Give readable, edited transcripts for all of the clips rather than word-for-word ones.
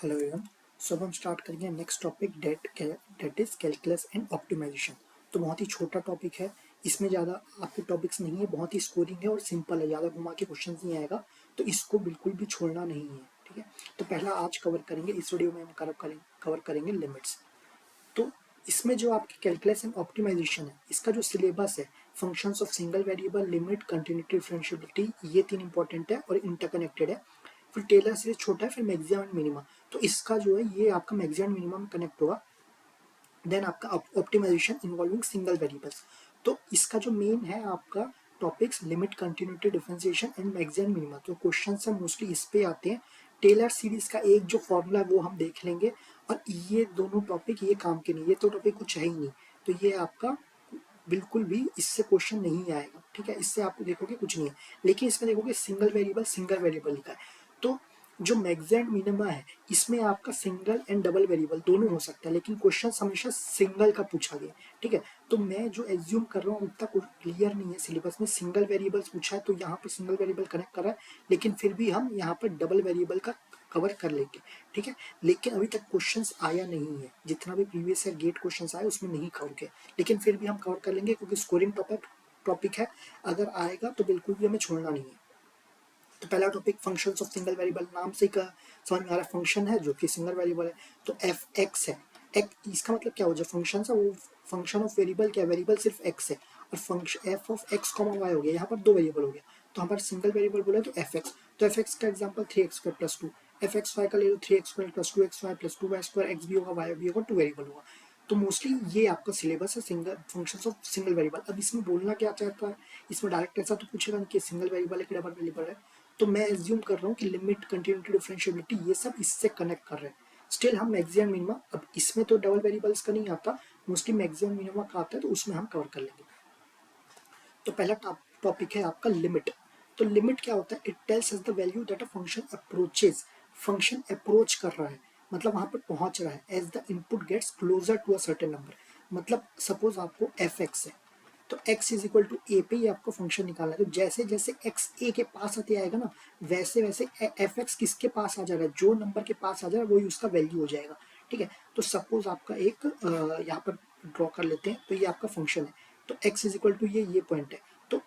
Hello everyone. सो अब हम start करेंगे next topic that is calculus and optimisation. तो बहुत ही छोटा टॉपिक है, इसमें ज़्यादा आपके टॉपिक्स नहीं है, बहुत ही स्कोरिंग है और सिंपल है, ज़्यादा घुमा के क्वेश्चन नहीं आएगा, तो इसको बिल्कुल भी छोड़ना नहीं है। ठीक है, तो पहला आज कवर करेंगे, इस वीडियो में हम कवर करेंगे लिमिट्स। तो इसमें जो आपकी कैलकुलस एंड ऑप्टिमाइजेशन है, इसका जो सिलेबस है, functions of single variable, limit, continuity, differentiability, ये तीन इंपॉर्टेंट है और इंटरकनेक्टेड है। फिर टेलर सीरीज छोटा है, फिर मैक्सिमम एंड मिनिमम, तो इसका जो है ये आपका मैक्सिमम मिनिमम कनेक्ट होगा। देन आपका ऑप्टिमाइजेशन इन्वॉल्विंग सिंगल वेरिएबल्स। तो इसका जो मेन है आपका topics limit, continuity, differentiation and maximum minimum, तो क्वेश्चन सब मोस्टली इस पे आते हैं। टेलर सीरीज का एक जो फॉर्मूला है वो हम देख लेंगे, और ये दोनों टॉपिक ये काम के नहीं, ये तो टॉपिक कुछ है ही नहीं, तो ये आपका बिल्कुल भी इससे क्वेश्चन नहीं आएगा। ठीक है, इससे आपको देखोगे कुछ नहीं है, लेकिन इसमें देखोगे सिंगल वेरिएबल लिखा है। तो जो मैक्सिमम मिनिमा है, इसमें आपका सिंगल एंड डबल वेरिएबल दोनों हो सकता है, लेकिन क्वेश्चन हमेशा सिंगल का पूछा गया। ठीक है, तो मैं जो एज्यूम कर रहा हूँ उतना कुछ क्लियर नहीं है सिलेबस में, सिंगल वेरिएबल्स पूछा है तो यहाँ पर सिंगल वेरिएबल कनेक्ट कर रहा है, लेकिन फिर भी हम यहाँ पर डबल वेरिएबल का कवर कर लेंगे। ठीक है, लेकिन अभी तक क्वेश्चंस आया नहीं है, जितना भी प्रीवियस ईयर गेट क्वेश्चंस आए उसमें नहीं कवर किया, लेकिन फिर भी हम कवर कर लेंगे क्योंकि स्कोरिंग टॉपिक है, अगर आएगा तो बिल्कुल भी हमें छोड़ना नहीं है। तो पहला topic functions of single variable, नाम से का समझ में आ रहा है, फंक्शन है जो कि सिंगल वेरिएबल है, तो एफ एक्स है। इसका मतलब क्या हो, जो फंक्शन है वो फंक्शन ऑफ वेरिएबल, क्या वेरिएबल सिर्फ एक्स है, और function f of x comma y हो गया, यहाँ पर दो वेरिएबल हो गया, तो हमारा सिंगल वेरिएबल बोला तो एफ एक्स। तो एफ एक्स का example 3x² + 2, f x y का ले लो 3x² + 2xy + 2y², एक्स भी होगा वाई भी होगा, टू वेरिएबल होगा। तो मोस्टली ये आपका सिलेबस है single functions of single variable. अब इसमें बोलना क्या चाहता है, इसमें डायरेक्ट ऐसा तो पूछेगा कि सिंगल वेरिएबल है कि डबल वेरिएबल है, तो मैं एज्यूम कर रहा हूँ कि लिमिट, कंटिन्यूटी, डिफरेंशिएबिलिटी ये सब इससे कनेक्ट कर रहे हैं। स्टिल हम मैक्सिमम मिनिमम, अब इसमें तो डबल वेरिएबल्स का नहीं आता, मोस्टली मैक्सिमम मिनिमम का आता है, तो उसमें हम कवर कर लेंगे। तो पहला टॉपिक है आपका लिमिट। तो लिमिट क्या होता है, it tells us the value that a function approaches, function approach कर रहा है, मतलब वहां पर पहुंच रहा है, as the input gets closer to a certain number. मतलब सपोज आपको एफ एक्स है, तो x is equal to a पे ही आपको फंक्शन निकालना है, तो जैसे जैसे x a के पास आते आएगा ना, वैसे वैसे एफ एक्स किसके पास आ जा रहा है, जो नंबर के पास आ जा रहा है वही उसका वैल्यू हो जाएगा। ठीक है, तो सपोज आपका एक यहाँ पर ड्रॉ कर लेते हैं, तो ये आपका फंक्शन है, तो x इज इक्वल टू ये पॉइंट है, तो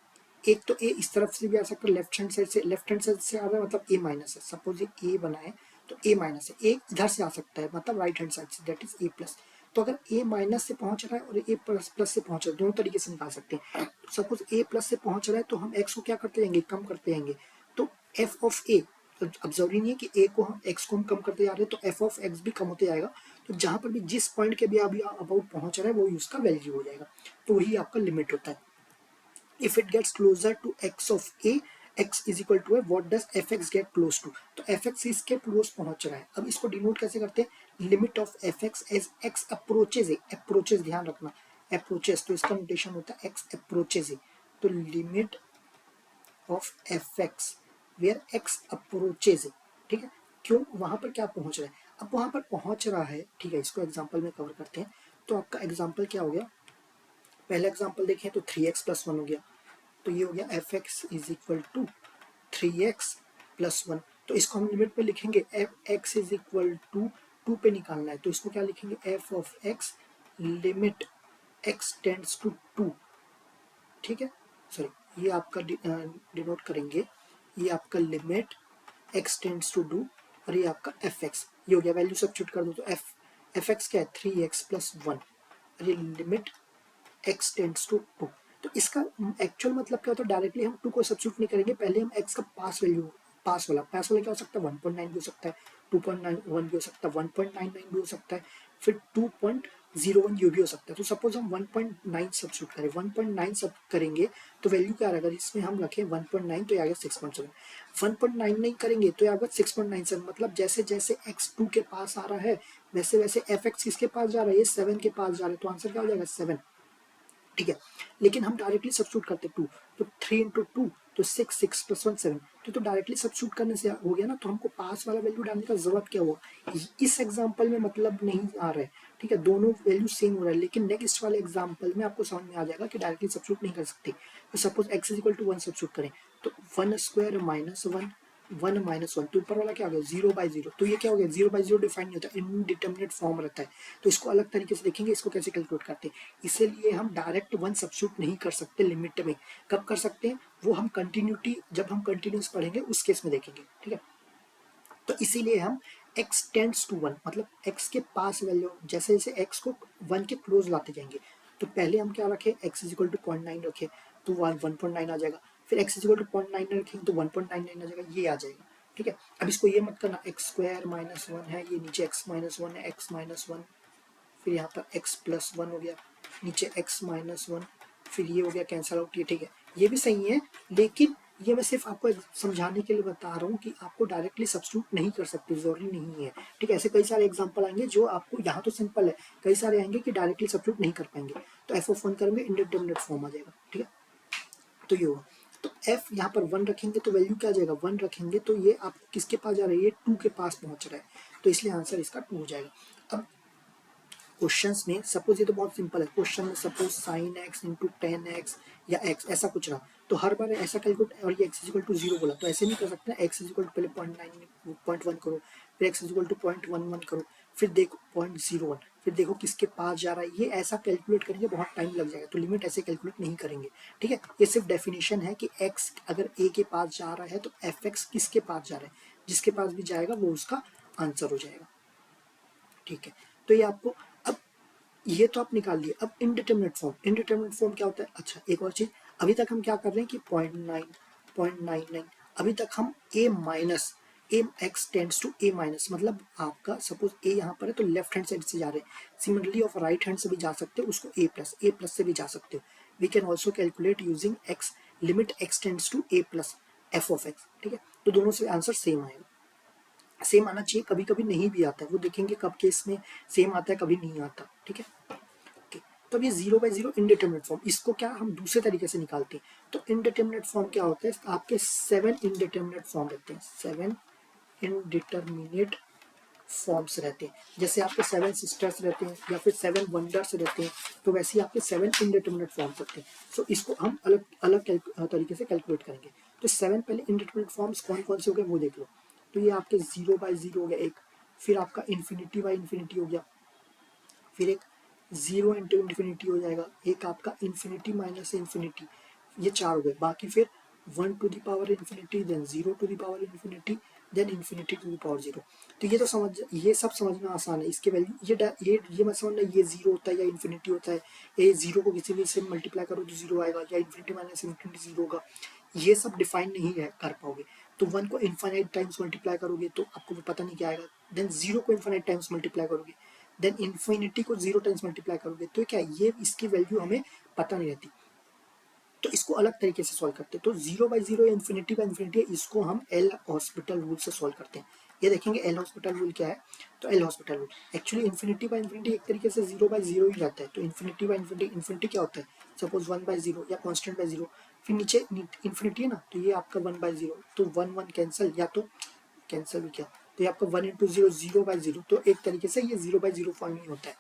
एक तो a इस तरफ से भी आ सकता है, लेफ्ट हैंड साइड से, लेफ्ट हैंड साइड से आ रहा है मतलब a माइनस है, सपोज ये a बना है तो a माइनस है, a इधर से आ सकता है मतलब राइट हैंड साइड से, दैट इज a प्लस। तो अगर a माइनस से पहुंच रहा है और a प्लस से पहुंच रहा है, दोनों तरीके से निकाल सकते हैं। सपोज a प्लस से पहुंच रहा है तो हम x को क्या करते जाएंगे, कम करते जाएंगे, तो f ऑफ a, तो अब जरूरी नहीं है कि a को हम x को हम कम करते जा रहे हैं, तो f ऑफ x भी कम होते जाएगा, तो जहां पर भी जिस पॉइंट के भी अभी अबाउट पहुंच रहा है वही उसका वैल्यू हो जाएगा, तो वही आपका लिमिट होता है। If it gets closer to x of a, x is equal to a, what does fx get close to, तो fx इसके क्लोज पहुंच रहा है। अब इसको डिनोट कैसे करते हैं, limit of fx as x approaches है, अप्रोचेज ध्यान रखना, अप्रोचेज, तो इसका नोटेशन होता है x अप्रोचेज है, तो limit of fx where x approaches है। ठीक है, क्यों, वहां पर क्या पहुंच रहा है, अब वहां पर पहुंच रहा है। ठीक है, इसको एग्जाम्पल में कवर करते हैं, तो आपका एग्जाम्पल क्या हो गया, पहला एग्जाम्पल देखें तो 3x + 1 हो गया, तो ये हो गया f x is equal to 3x + 1, तो इसको हम लिमिट पे लिखेंगे, f x is equal to 2 पे निकालना है, तो इसको क्या लिखेंगे, f of x limit x tends to 2। ठीक है, सॉरी ये आपका डिनोट करेंगे, ये आपका लिमिट x टेंड्स टू 2 और ये आपका एफ एक्स, ये हो गया, वैल्यू सब्स्टिट्यूट कर दो, तो एफ एक्स क्या है 3x + 1, और ये लिमिट x टेंड्स टू 2। तो इसका एक्चुअल मतलब क्या होता है, डायरेक्टली हम 2 को सब्स्टिट्यूट नहीं करेंगे, पहले हम x का पास वाला क्या हो सकता है, 1.9 भी हो सकता है, 2.91 भी हो सकता है, 1.99 भी हो सकता है, फिर 2.01 ये भी हो सकता है। तो सपोज हम 1.9 सब्स्टिट्यूट करें, 1.9 सब करेंगे तो वैल्यू क्या रहेगा, इसमें हम रखें 1.9 तो ये आ गया 6.7, 1.99 करेंगे तो ये आ गया 6.97, मतलब जैसे जैसे x 2 के पास आ रहा है वैसे वैसे एफ एक्स किसके पास जा रहा है, ये 7 के पास जा रहा है, तो आंसर क्या हो जाएगा 7। ठीक है, लेकिन हम डायरेक्टली सब्स्टिट्यूट करते 2, तो 3 इंटू 2 तो 6, 6 + 1 7, तो डायरेक्टली सब्स्टिट्यूट करने से हो गया ना, तो हमको पास वाला वैल्यू डालने का जरूरत क्या हुआ, इस एग्जांपल में मतलब नहीं आ रहा है। ठीक है, दोनों वैल्यू सेम हो रहा है, लेकिन नेक्स्ट वाले एग्जांपल में आपको समझ में आ जाएगा कि डायरेक्टली सब्स्टिट्यूट नहीं कर सकते। तो suppose x is equal to 1 substitute करें, तो 1² - 1 1 माइनस 1, तो ऊपर वाला क्या हो गया 0 बाई 0, तो ये क्या हो गया 0 बाई 0 डिफाइन नहीं होता, इनडिटर्मिनेट फॉर्म रहता है, तो इसको अलग तरीके से देखेंगे, इसको कैसे कैलकुलेट करते हैं। इसीलिए हम डायरेक्ट 1 सब्स्टिट्यूट नहीं कर सकते लिमिट में, कब कर सकते हैं, वो हम कंटिन्यूटी, जब हम कंटिन्यूस पढ़ेंगे उस केस में देखेंगे, ठीक है। तो इसीलिए हम x टेंड्स टू 1, मतलब x के पास वैल्यू, जैसे जैसे x को 1 के क्लोज लाते जाएंगे, तो पहले हम क्या रखें, x इज इक्वल टू 0.9 रखें तो 1.9 आ जाएगा, फिर x इज इक्वल टू 0.9 रखेंगे तो 1.99 आ जाएगा, ये आ जाएगा, ठीक है। अब इसको ये मत करना x स्क्वायर माइनस 1 है, ये नीचे x माइनस 1 है, x माइनस 1, फिर यहाँ पर x प्लस 1 हो गया, नीचे x माइनस 1, फिर ये हो गया कैंसल आउट, ये ठीक है, ये भी सही है, लेकिन ये मैं सिर्फ आपको समझाने के लिए बता रहा हूँ कि आपको डायरेक्टली सब्स्टिट्यूट नहीं कर सकते, जरूरी नहीं है, ठीक है। ऐसे कई सारे एग्जांपल आएंगे जो आपको, यहाँ तो सिंपल है, कई सारे आएंगे कि डायरेक्टली सब्स्टिट्यूट नहीं कर पाएंगे, तो एफ ऑफ 1 करेंगे इंडिटरमिनेट फॉर्म आ जाएगा, ठीक है। तो ये होगा, तो f यहाँ पर 1 रखेंगे तो वैल्यू क्या आ जाएगा, 1 रखेंगे तो ये आपको किसके पास जा रहा है, ये 2 के पास पहुंच रहा है, तो इसलिए आंसर इसका 2 हो जाएगा। अब क्वेश्चंस में सपोज, ये तो बहुत सिंपल है, क्वेश्चन में suppose sine x into ten x या एक्स ऐसा कुछ रहा, तो हर बार ऐसा कैलकुलेट, और ये एक्स इजिकल टू 0 बोला, तो ऐसे नहीं कर सकते ना, एक्स इजिकल टू पहले 0.1 करो, फिर एक्स इजिकल टू 0.11 करो, फिर देखो 0.01, फिर देखो किसके पास जा रहा है, ये ऐसा कैलकुलेट करेंगे बहुत टाइम लग जाएगा, तो लिमिट ऐसे कैलकुलेट नहीं करेंगे, ठीक है। ये सिर्फ डेफिनेशन है कि x अगर a के पास जा रहा है तो fx किसके पास जा रहा है, जिसके पास भी जाएगा वो उसका आंसर हो जाएगा, ठीक है। तो ये आपको, अब ये तो आप निकाल लिए, अब इनडिटरमिनेट फॉर्म, इनडिटरमिनेट फॉर्म क्या होता है, अच्छा एक और चीज, अभी तक हम क्या कर रहे हैं कि 0.9 0.99, अभी तक हम a minus a x tends to a minus, मतलब आपका सपोज a यहाँ पर है तो लेफ्ट हैंड साइड से जा रहे हैं, सिमिलरली ऑफ राइट हैंड से भी जा सकते हो, उसको a प्लस से भी जा सकते हो, we can also calculate using x, limit x tends to a plus f of x, ठीक है। तो दोनों से आंसर सेम आएगा, सेम आना चाहिए, कभी कभी नहीं भी आता है, वो देखेंगे कब केस में सेम आता है, कभी नहीं आता, ठीक है। तो अब ये 0 बाई 0 इनडिटरमिनेट फॉर्म, इसको क्या हम दूसरे तरीके से निकालते हैं, तो इनडिटरमिनेट फॉर्म क्या होता है, आपके 7 इनडिटरमिनेट फॉर्म रहते हैं, 7 इनडिटरमिनेट फॉर्म्स रहते हैं, जैसे आपके 7 सिस्टर्स रहते हैं या फिर 7 वंडर्स रहते हैं, तो वैसे ही आपके 7 इनडिटरमिनेट फॉर्म्स रहते हैं। सो इसको हम अलग अलग तरीके से कैलकुलेट करेंगे, तो 7 पहले इनडिटरमिनेट फॉर्म्स कौन कौन से हो गए वो देख लो, तो ये आपके 0 बाई 0 हो गया एक, फिर आपका इन्फिनिटी बाई इन्फिनिटी हो गया, फिर एक 0 इंटू इन्फिनिटी हो जाएगा, एक आपका इन्फिनिटी माइनस इन्फिनिटी, ये 4 हो गए, बाकी फिर 1 to the power infinity, then 0 to the power infinity, then infinity to the power 0। तो ये तो समझ, ये सब समझना आसान है, इसके वैल्यू ये मत समझना ये 0 होता है या इन्फिनिटी होता है, ये 0 को किसी भी से मल्टीप्लाई करो तो 0 आएगा, या इन्फिनिटी माइनस इन्फिनिटी 0 होगा, ये सब डिफाइन नहीं है कर पाओगे। तो 1 को इन्फाइनाइट टाइम्स मल्टीप्लाई करोगे तो आपको पता नहीं क्या आएगा, देन 0 को इन्फाइनाइट टाइम्स मल्टीप्लाई करोगे, देन इन्फिनिटी को 0 टाइम्स मल्टीप्लाई करोगे, तो क्या ये इसकी वैल्यू हमें पता नहीं रहती, तो इसको अलग तरीके से सॉल्व करते हैं। तो 0 बाई 0 या इन्फिनिटी बाई इन्फिनिटी है, इसको हम एल हॉस्पिटल रूल से सॉल्व करते हैं। ये देखेंगे एल हॉस्पिटल रूल क्या है, तो L hospital rule actually infinity by infinity एक तरीके से 0 बाई 0 ही रहता है, तो इन्फिनिटी बाई इन्फिनिटी, इन्फिनिटी क्या होता है, सपोज 1 बाई 0 या कॉन्स्टेंट बाई 0, फिर नीचे इन्फिनिटी है ना, तो ये आपका 1 बाई 0, तो 1 1 कैंसिल, या तो कैंसिल भी किया, तो ये आपका 1 इंटू 0 0 बाई 0, तो एक तरीके से ये 0 बाई 0 फॉर्म ही होता है।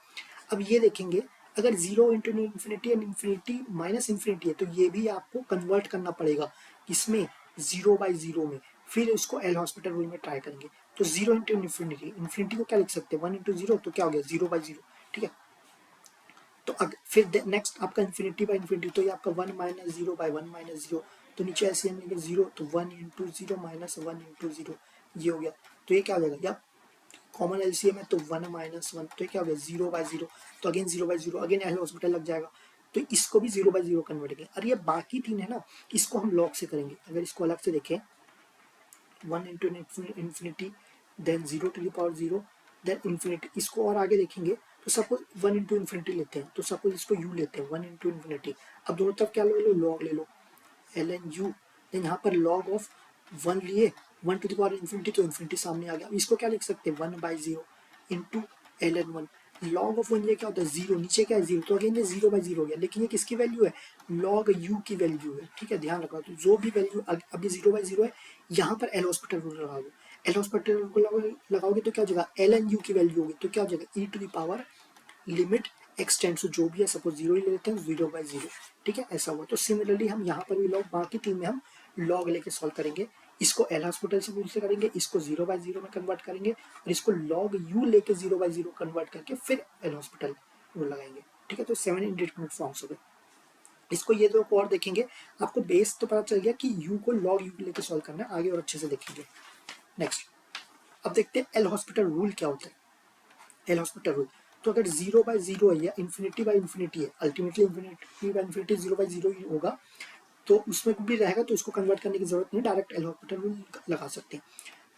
अब ये देखेंगे अगर 0 into infinity and infinity minus infinity है, तो ये भी आपको कन्वर्ट करना पड़ेगा इसमें 0 बाई 0 में, फिर इसको एल हॉस्पिटल रूल में ट्राई करेंगे, तो 0 इंटू इन्फिनिटी, इन्फिनिटी को क्या लिख सकते हैं 1 इंटू 0, तो क्या हो गया 0 बाई 0, ठीक है। तो फिर नेक्स्ट आपका इन्फिनिटी बाई इन्फिनिटी, तो ये आपका 1 माइनस 0 बाई 1 माइनस 0, तो नीचे ऐसे हम लेंगे 0, तो 1 इंटू 0 माइनस 1 इंटू 0, ये हो गया, तो ये क्या हो जाएगा, या कॉमन एलसीएम है तो 1 माइनस 1, तो क्या हो गया 0 बाई 0, तो again 0 by 0, again L hospital लग जाएगा, तो इसको भी 0 बाई 0 कन्वर्ट करेंगे। और ये बाकी 3 है ना, इसको हम लॉग से करेंगे, अगर इसको अलग से देखें 1 into infinity, then 0 to the power 0, then infinity, इसको और आगे देखेंगे तो सपोज 1 इंटू इन्फिनिटी लेते हैं, तो सपोज इसको u लेते हैं 1 इंटू इन्फिनिटी, अब दोनों तरफ क्या ले लो, लॉग ले लो, एल एन यू, देन यहाँ पर लॉग ऑफ 1 लिए, 1 टू द पावर इन्फिनिटी, तो इन्फिनिटी सामने आ गया, इसको क्या लिख सकते हैं 1 by 0 into L N 1, log of 1 ये क्या होता है 0, नीचे क्या है 0, तो अगेन ये 0 बाई 0 हो गया, लेकिन ये किसकी वैल्यू है, लॉग यू की वैल्यू है, ठीक है, ध्यान रखना, तो जो भी वैल्यू अभी 0 बाई 0 है, यहाँ पर एल हॉस्पिटल रूल लगा दो, एल हॉस्पिटल रूल लगाओगे तो क्या हो जाएगा एल एन यू की वैल्यू होगी, तो क्या हो जाएगा e to the power limit x tends to जो भी है, सपोज 0 ही ले लेते हैं 0 बाई 0, ठीक है, ऐसा हुआ। तो सिमिलरली हम यहाँ पर भी लॉग, बाकी 3 में हम लॉग लेके सॉल्व करेंगे, इसको एल हॉस्पिटल से रूल से करेंगे, इसको 0/0 में कन्वर्ट करेंगे और इसको लॉग यू लेके 0/0 कन्वर्ट करके फिर एल हॉस्पिटल रूल लगाएंगे। ठीक है, तो 7 इंडिटरमिनेट फॉर्म्स हो गए। इसको ये दो और देखेंगे, आपको बेस तो पता चल गया कि यू को लॉग यू लेके सॉल्व करना है, आगे और अच्छे से देखेंगे। नेक्स्ट अब देखते हैं एल हॉस्पिटल रूल क्या होता है। एल हॉस्पिटल रूल, तो अगर 0/0 है या इन्फिनिटी है, अल्टीमेटली इन्फिनिटी 0/0 ही होगा, तो उसमें भी रहेगा, तो इसको कन्वर्ट करने की जरूरत नहीं, डायरेक्ट एल हॉस्पिटल रूल लगा सकते हैं।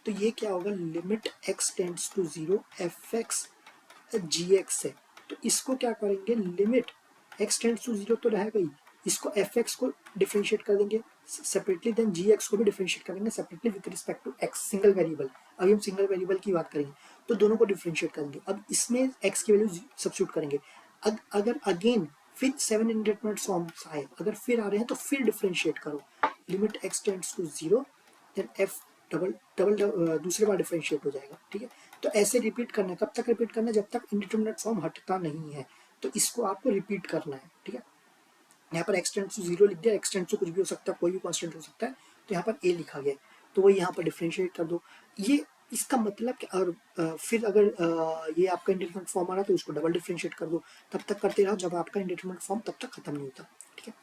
तो ये क्या होगा, limit x tends to 0 F X G X है, तो इसको क्या करेंगे, लिमिट x टेंड्स टू 0 तो रहेगा ही, इसको एफ एक्स को डिफ्रेंशिएट कर देंगे सेपरेटली, देन जी एक्स को भी डिफ्रेंशिएट करेंगे separately with respect to x, single variable. अभी हम सिंगल वेरिएबल की बात करेंगे, तो दोनों को डिफ्रेंशिएट करेंगे। अब इसमें x की वैल्यू सब्स्टिट्यूट करेंगे। अगर अगेन फिर 7 इंडिटरमिनेट फॉर्म्स आए, अगर फिर आ रहे हैं तो फिर डिफ्रेंशिएट करो, limit x tends to 0 then f double double दूसरे बार डिफरेंशिएट हो जाएगा। ठीक है, तो ऐसे रिपीट करना है, कब तक रिपीट करना है, जब तक इंडिटरमिनेट फॉर्म हटता नहीं है, तो इसको आपको रिपीट करना है। ठीक है, यहाँ पर x टेंड्स टू 0 लिख दिया, x टेंड्स टू कुछ भी हो सकता है, कोई भी कांस्टेंट हो सकता है, तो यहाँ पर a लिखा गया है, तो वो यहाँ पर डिफरेंशिएट कर दो। ये इसका मतलब कि और फिर अगर ये आपका इंडिटरमिनेट फॉर्म आ रहा है तो उसको डबल डिफरेंशिएट कर दो, तब तक करते रहो जब आपका इंडिटरमिनेट फॉर्म तब तक खत्म नहीं होता। ठीक है,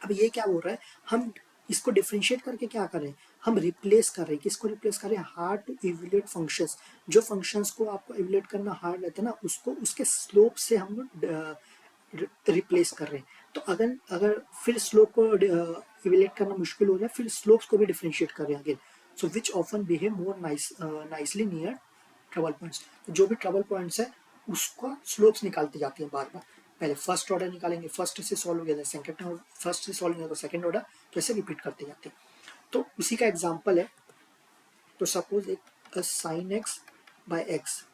अब ये क्या बोल रहा है, हम इसको डिफरेंशिएट करके क्या कर रहे हैं, हम रिप्लेस कर रहे हैं, किसको रिप्लेस कर रहे हैं, हार्ड टू इवैल्यूएट फंक्शंस, जो फंक्शंस को आपको इवैल्यूएट करना हार्ड रहता है ना, उसको उसके स्लोप से हम लोग रिप्लेस कर रहे हैं। तो अगर अगर फिर स्लोप को इवैल्यूएट करना मुश्किल हो जाए, फिर स्लोप्स को भी डिफरेंशिएट कर रहे हैं अगेन, सो विच ऑफन बिहेव मोर नाइसली नियर ट्रबल पॉइंट्स, जो भी ट्रबल पॉइंट्स है उसका स्लोप्स निकालते जाते हैं बार बार। पहले फर्स्ट ऑर्डर निकालेंगे, फर्स्ट से सॉल्व हो गया, सेकंड ऑर्डर, फर्स्ट से सॉल्व हो गया तो सेकंड ऑर्डर, तो ऐसे रिपीट करते जाते हैं। तो उसी का एग्जांपल है, तो सपोज एक sine X by X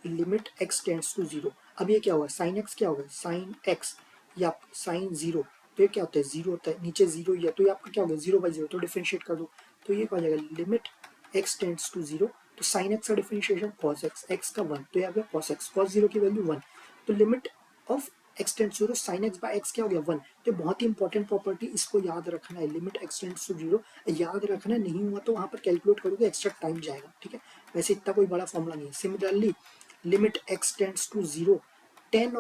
limit x tends to 0। अब ये क्या होगा, साइन एक्स क्या होगा, साइन एक्स या साइन 0, तो ये क्या होता है, 0 होता है, नीचे 0 ही है, तो ये आपका क्या होगा, 0/0, तो डिफरेंशिएट कर दो, तो ये क्या हो जाएगा, लिमिट एक्स टेंड्स टू 0, तो साइन एक्स का डिफरेंशिएशन कॉस एक्स, एक्स का 1, तो ये आ गया कॉस एक्स, कॉस 0 की वैल्यू 1, तो limit of X tends to 0 sine X by X क्या हो गया, 1। तो बहुत ही इंपॉर्टेंट प्रॉपर्टी, इसको याद रखना है, लिमिट एक्स टेंड्स टू 0 याद रखना है, नहीं हुआ तो वहाँ पर कैलकुलेट करोगे एक्स्ट्रा टाइम जाएगा। ठीक है, वैसे इतना कोई बड़ा फॉर्मूला नहीं है। Similarly limit x tends to 0 tan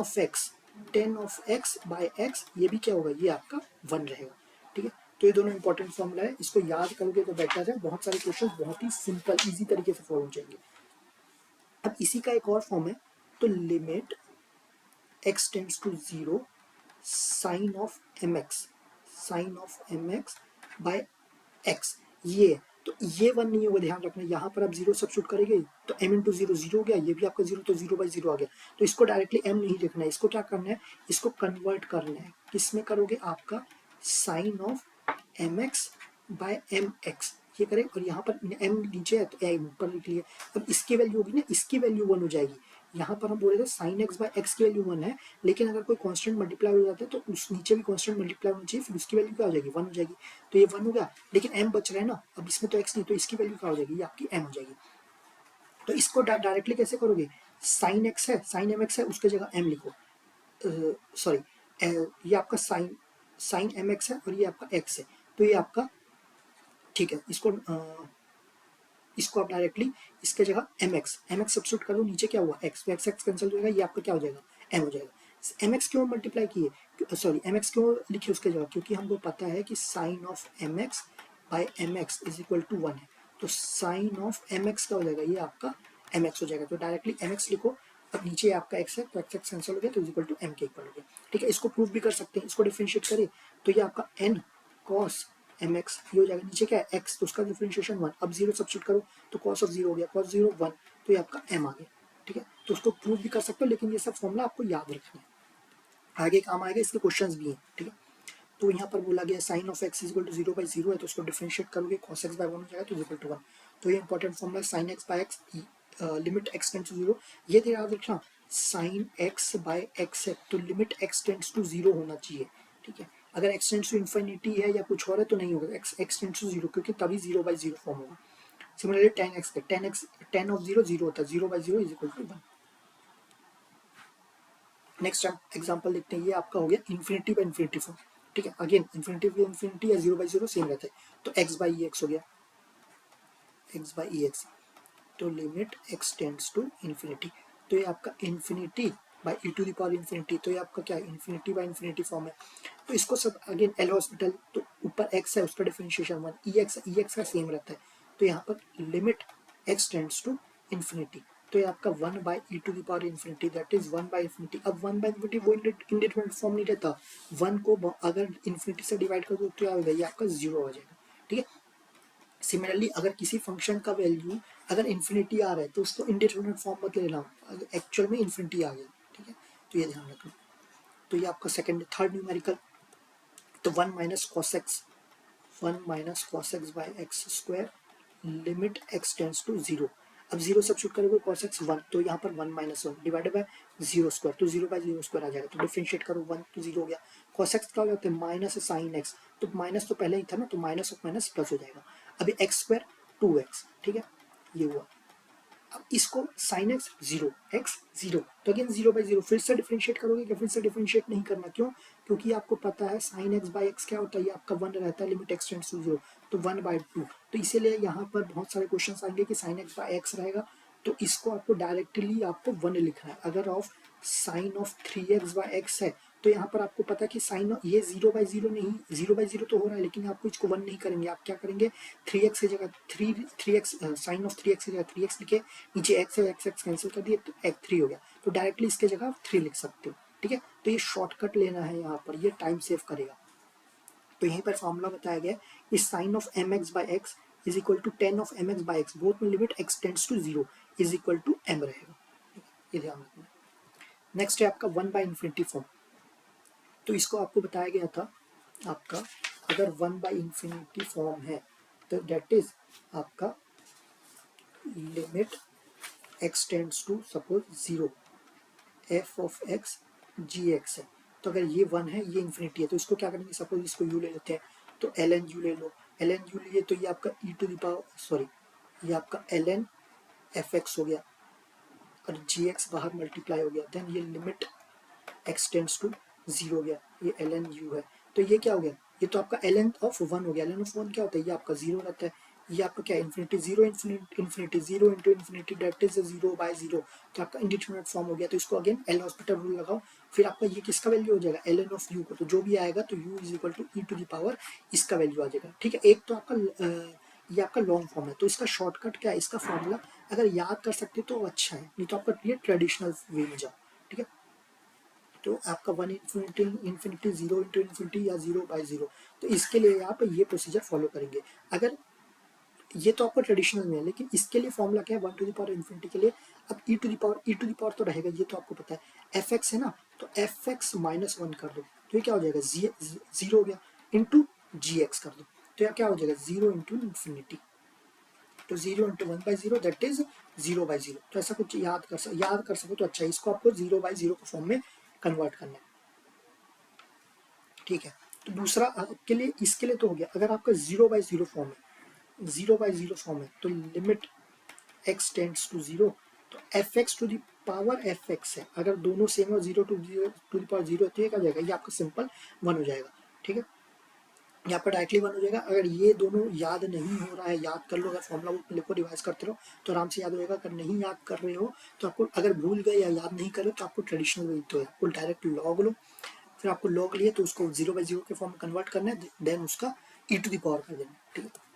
of x by x, ये भी क्या होगा, ये आपका 1 रहेगा। ठीक है, तो ये दोनों इंपॉर्टेंट फॉर्मूला है, इसको याद करोगे तो बेटर है, बहुत सारे क्वेश्चन बहुत ही सिंपल इजी तरीके से फॉलो हो जाएंगे। अब इसी का एक और फॉर्म है, तो limit x tends to 0 sine of mx by x, ये तो ये 1 नहीं होगा, ध्यान रखना, यहाँ पर आप 0 सब्स्टिट्यूट करेंगे तो m इंटू 0 0 हो गया, ये भी आपका 0, तो 0/0 आ गया, तो इसको डायरेक्टली m नहीं लिखना है, इसको क्या करना है, इसको कन्वर्ट करना है, किसमें करोगे, आपका sine of mx by mx, ये करें, और यहाँ पर m नीचे है तो m ऊपर लिख लिया। अब इसकी वैल्यू होगी ना, इसकी वैल्यू 1 हो जाएगी, यहाँ पर हम बोल रहे थे साइन एक्स बाय एक्स की वैल्यू 1 है, लेकिन अगर कोई कांस्टेंट मल्टीप्लाई हो जाता है तो उस नीचे भी कांस्टेंट मल्टीप्लाई होना चाहिए, फिर उसकी वैल्यू क्या हो जाएगी, 1 हो जाएगी, तो ये 1 हो गया, लेकिन m बच रहा है ना, अब इसमें तो x नहीं, तो इसकी वैल्यू क्या हो जाएगी, ये आपकी m हो जाएगी। तो इसको डायरेक्टली कैसे करोगे, साइन एक्स है, साइन एम एक्स है, उसकी जगह m लिखो, सॉरी ये आपका साइन एम एक्स है और ये आपका x है, तो ये आपका ठीक है, इसको आप डायरेक्टली इसके जगह एम एक्स सब्स्टिट्यूट कर दो, नीचे क्या हुआ एक्स, तो एक्स एक्स कैंसिल हो जाएगा, ये आपका क्या हो जाएगा, एम हो जाएगा। एम एक्स क्यों मल्टीप्लाई किए, सॉरी एम एक्स क्यों लिखे उसके जगह, क्योंकि हमको पता है कि sine of M x by M X is equal to 1 है, तो साइन ऑफ एम एक्स क्या हो जाएगा, ये आपका एम एक्स हो जाएगा, तो डायरेक्टली एम एक्स लिखो, अब नीचे आपका एक्स है तो एक्स एक्स कैंसिल हो गया, तो इज इक्वल टू एम के इक्वल हो गया। ठीक है, इसको प्रूव भी कर सकते हैं, इसको डिफरेंशिएट करें तो ये आपका एन कॉस एम एक्स ये हो जाएगा, नीचे क्या है एक्स, तो उसका डिफरेंशिएशन 1, अब 0 सब्स्टिट्यूट करो तो कॉस ऑफ 0 हो गया, कॉस 0 1, तो ये आपका m आ गया। ठीक है, तो उसको प्रूव भी कर सकते हो, लेकिन ये सब फॉर्मूला आपको याद रखना है, आगे काम आएगा, इसके क्वेश्चंस भी हैं। ठीक है, तो यहाँ पर बोला गया sine of X equal to 0/0 है, तो उसको डिफरेंशिएट करोगे कॉस एक्स बाय 1 हो जाएगा, तो इक्वल टू 1, तो ये important formula sine X by X limit x tends to 0, ये तो याद रखना, साइन एक्स बाय एक्स है तो लिमिट एक्स टेंड्स टू 0 होना चाहिए। ठीक है, अगर एक्स टेंड्स टू इन्फिनिटी है या कुछ और है तो नहीं होगा, एक्स टेंड्स टू 0, क्योंकि तभी 0/0 फॉर्म होगा। सिमिलरली tan ऑफ 0 0 होता है, 0/0 is equal to 1। Next example देखते हैं, ये आपका हो गया इन्फिनिटी बाय इन्फिनिटी फॉर्म। ठीक है, अगेन इन्फिनिटी बाय इन्फिनिटी या 0/0 सेम रहता है, तो x बाई एक्स हो गया, एक्स बाई ई एक्स, तो limit x tends to infinity, तो ये आपका infinity by E to the power infinity, तो ये आपका क्या है, इन्फिनिटी बाई इन्फिनिटी फॉर्म है। तो इसको सब अगेन एल हॉस्पिटल, तो ऊपर एक्स है उसका डिफरेंशिएशन वन, ई एक्स का सेम रहता है, तो यहाँ पर limit x tends to infinity, तो ये आपका one by E to the power infinity, that is one by infinity. अब वन बाई इन्फिनिटी वो इंडिटरमिनेट फॉर्म नहीं रहता, वन को अगर इन्फिनिटी से डिवाइड कर दो तो क्या होगा, ये आपका जीरो हो जाएगा, ठीक है। सिमिलरली अगर किसी फंक्शन का वैल्यू अगर इन्फिनिटी आ रहा है तो उसको इंडिटरमिनेट फॉर्म मत लेना, एक्चुअल में इन्फिनिटी आ गया, ठीक है, तो ये ध्यान रखना। तो ये आपका सेकंड थर्ड न्यूमेरिकल, तो one minus cos X, one minus cos X by X square limit x tends to zero. अब जीरो सब्स्टिट्यूट करोगे कॉस एक्स वन, तो यहाँ पर one minus one divided by zero square, तो zero by zero square आ जाएगा, तो differentiate करो वन तो जीरो हो गया। कॉस एक्स क्या हो जाता है, माइनस साइन एक्स, तो माइनस तो पहले ही था ना, तो माइनस ऑफ माइनस प्लस हो जाएगा। अभी एक्स स्क्वायर टू एक्स, ठीक है, ये हुआ। अब इसको sine x zero x zero, तो अगेन जीरो बाई जीरो, फिर से डिफरेंशिएट करोगे क्या, फिर से डिफरेंशिएट नहीं करना, क्यों, क्योंकि आपको पता है साइन एक्स बाई एक्स क्या होता है, ये आपका वन रहता है, limit x tends to zero, तो वन बाई टू, तो इसीलिए यहाँ पर बहुत सारे क्वेश्चन आएंगे कि साइन एक्स बाई एक्स रहेगा, तो इसको आपको डायरेक्टली आपको वन लिखना है। अगर of sine of three x by x है, तो यहाँ पर आपको पता है कि साइन ये जीरो बाई जीरो नहीं, जीरो बाई जीरो तो हो रहा है, लेकिन आपको इसको वन नहीं करेंगे, आप क्या करेंगे, थ्री एक्स की जगह three X, sine of three X की जगह थ्री एक्स लिखे, नीचे एक्स है, एक्स कैंसिल कर दिए, तो एक्स थ्री हो गया, तो डायरेक्टली इसके जगह आप थ्री लिख सकते हो, ठीक है। तो ये शॉर्टकट लेना है यहाँ पर, ये टाइम सेव करेगा। तो यहीं पर फॉर्मूला बताया गया है, sine of M x by x is equal to tan of M x by x, both में limit x tends to zero is equal to m रहेगा, ये ध्यान रखना। नेक्स्ट है आपका वन बाई इन्फिनिटी फॉर्म, तो इसको आपको बताया गया था आपका, अगर वन बाई इन्फिनिटी फॉर्म है तो डेट इज आपका limit x tends to suppose zero, F of X G X है, तो अगर ये वन है, ये इन्फिनिटी है, तो इसको क्या करेंगे, सपोज इसको यू ले लेते हैं, तो एल एन यू ले लो, एल एन यू लिए तो ये आपका ई टू द पावर सॉरी, ये आपका एल एन एफ एक्स हो गया, और जी एक्स बाहर मल्टीप्लाई हो गया, देन ये limit x tends to zero हो गया, ये एल एन यू है, तो ये क्या हो गया, ये तो आपका एल एन ऑफ वन हो गया, एल एन ऑफ वन क्या होता है, ये आपका जीरो रहता है, ये आपका क्या infinity zero infinity zero into infinity that is zero by zero, तो आपका इंडिटरमिनेट फॉर्म हो गया। तो इसको अगेन एल हॉस्पिटल रूल लगाओ, फिर आपका ये किसका वैल्यू हो जाएगा, एल एन ऑफ यू को, तो जो भी आएगा तो U is equal to E to the power इसका वैल्यू आ जाएगा, ठीक है। एक तो आपका ये आपका लॉन्ग फॉर्म है, तो इसका शॉर्टकट क्या है, इसका फॉर्मूला अगर याद कर सकते तो अच्छा है, नहीं तो आपका ये ट्रेडिशनल वे में जाओ, ठीक है। तो आपका one infinity infinity zero into infinity या जीरो बाई जीरो, तो इसके लिए आप ये प्रोसीजर फॉलो करेंगे। अगर ये तो आपका ट्रेडिशनल में है, लेकिन इसके लिए फॉर्मूला क्या है, one two the power infinity के लिए अब ई टू द पावर तो रहेगा, ये तो आपको पता है, एफ एक्स है ना, तो एफ एक्स माइनस वन कर दो, तो ये क्या हो जाएगा, जीरो हो गया, इंटू जी एक्स कर दो, तो यह क्या हो जाएगा, जीरो इंटू इन्फिनिटी, तो zero into one by zero that is zero by zero, तो ऐसा कुछ याद कर सको तो अच्छा है, इसको आपको जीरो बाई जीरो के फॉर्म में कन्वर्ट करना है, ठीक है। तो दूसरा आपके लिए, इसके लिए तो हो गया, अगर आपका जीरो बाई जीरो फॉर्म है, जीरो बाई जीरो फॉर्म है, तो limit x tends to zero, तो F x to the power F x है, अगर दोनों सेम और zero to the power zero तो ये क्या जाएगा, ये आपका सिंपल वन हो जाएगा, ठीक है, यहाँ पर डायरेक्टली वन हो जाएगा। अगर ये दोनों याद नहीं हो रहा है, याद कर लो, अगर फॉर्मूला बुक लिखो रिवाइज करते रहो तो आराम से याद हो जाएगा। अगर नहीं याद कर रहे हो तो आपको, अगर भूल गए या याद नहीं कर रहे तो आपको ट्रेडिशनल वे तो है, आपको डायरेक्ट लॉग लो, फिर आपको लॉग लिए तो उसको जीरो बाई जीरो के फॉर्म में कन्वर्ट करना है, देन उसका ई टू द पावर कर देना, ठीक है।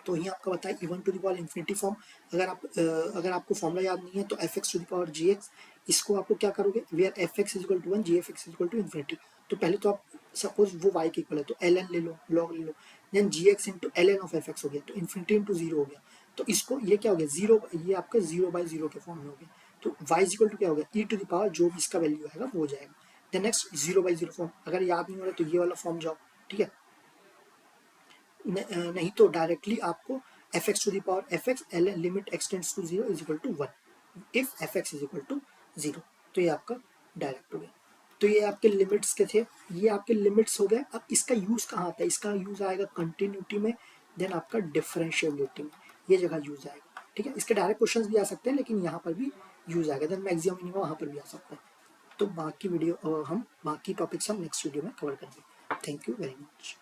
तो यही आपका बताया even to the power infinity form, अगर आपको फॉर्मूला याद नहीं है तो F x to the power G X, इसको आपको क्या करोगे, where F x is equal to one, G F x is equal to infinity, तो पहले तो आप सपोज वो वाई के इक्वल है तो एल एन ले लो, लॉग ले लो, then g x into L n of f x हो गया, तो इन्फिनिटी इंटू जीरो हो गया, तो इसको ये क्या हो गया, जीरो, ये आपका जीरो बाई जीरो के फॉर्म में हो गया, तो वाई इज इक्वल टू क्या हो गया, ई टू द पावर जो भी इसका वैल्यू आएगा वो हो जाएगा। Then next zero by zero form, अगर याद नहीं हो रहा तो ये वाला फॉर्म जाओ, ठीक है, नहीं तो डायरेक्टली आपको F x to the power F X L N limit x tends to zero is equal to one if F x is equal to zero, तो ये आपका डायरेक्ट हो गया। तो ये आपके लिमिट्स के थे, ये आपके लिमिट्स हो गए। अब इसका यूज कहाँ आता है, इसका यूज आएगा कंटिन्यूटी में, देन आपका डिफरेंशिएबिलिटी में, ये जगह यूज आएगा, ठीक है। इसके डायरेक्ट क्वेश्चंस भी आ सकते हैं, लेकिन यहाँ पर भी यूज आएगा, देन मैक्सिमम मिनिमम वहाँ पर भी आ सकता है। तो बाकी वीडियो हम बाकी टॉपिक्स हम नेक्स्ट वीडियो में कवर करेंगे। Thank you very much.